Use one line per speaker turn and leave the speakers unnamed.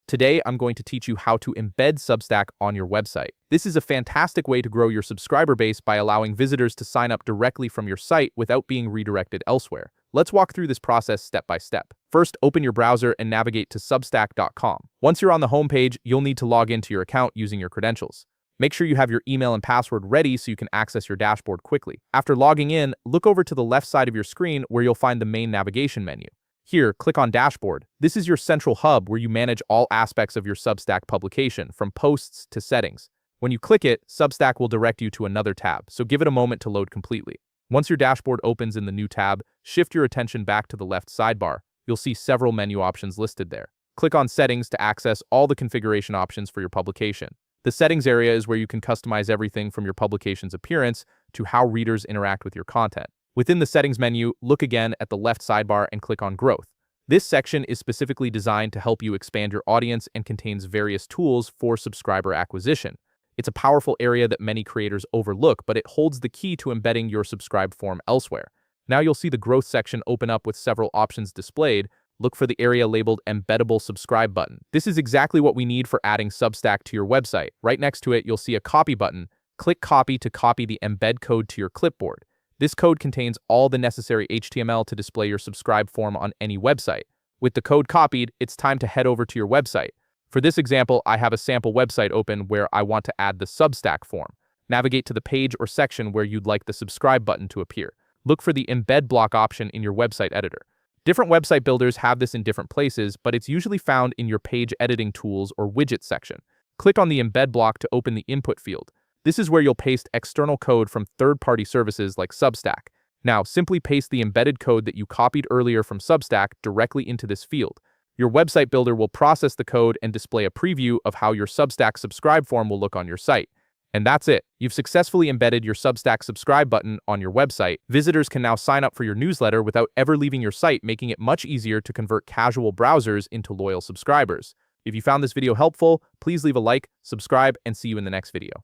Today, I'm going to teach you how to embed Substack on your website. This is a fantastic way to grow your subscriber base by allowing visitors to sign up directly from your site without being redirected elsewhere. Let's walk through this process step by step. First, open your browser and navigate to substack.com. Once you're on the homepage, you'll need to log into your account using your credentials. Make sure you have your email and password ready so you can access your dashboard quickly. After logging in, look over to the left side of your screen where you'll find the main navigation menu. Here, click on Dashboard. This is your central hub where you manage all aspects of your Substack publication, from posts to settings. When you click it, Substack will direct you to another tab, so give it a moment to load completely. Once your dashboard opens in the new tab, shift your attention back to the left sidebar. You'll see several menu options listed there. Click on Settings to access all the configuration options for your publication. The settings area is where you can customize everything from your publication's appearance to how readers interact with your content. Within the settings menu, look again at the left sidebar and click on Growth. This section is specifically designed to help you expand your audience and contains various tools for subscriber acquisition. It's a powerful area that many creators overlook, but it holds the key to embedding your subscribe form elsewhere. Now you'll see the Growth section open up with several options displayed. Look for the area labeled Embeddable Subscribe button. This is exactly what we need for adding Substack to your website. Right next to it, you'll see a Copy button. Click Copy to copy the embed code to your clipboard. This code contains all the necessary HTML to display your subscribe form on any website. With the code copied, it's time to head over to your website. For this example, I have a sample website open where I want to add the Substack form. Navigate to the page or section where you'd like the subscribe button to appear. Look for the embed block option in your website editor. Different website builders have this in different places, but it's usually found in your page editing tools or widgets section. Click on the embed block to open the input field. This is where you'll paste external code from third-party services like Substack. Now, simply paste the embedded code that you copied earlier from Substack directly into this field. Your website builder will process the code and display a preview of how your Substack subscribe form will look on your site. And that's it. You've successfully embedded your Substack subscribe button on your website. Visitors can now sign up for your newsletter without ever leaving your site, making it much easier to convert casual browsers into loyal subscribers. If you found this video helpful, please leave a like, subscribe, and see you in the next video.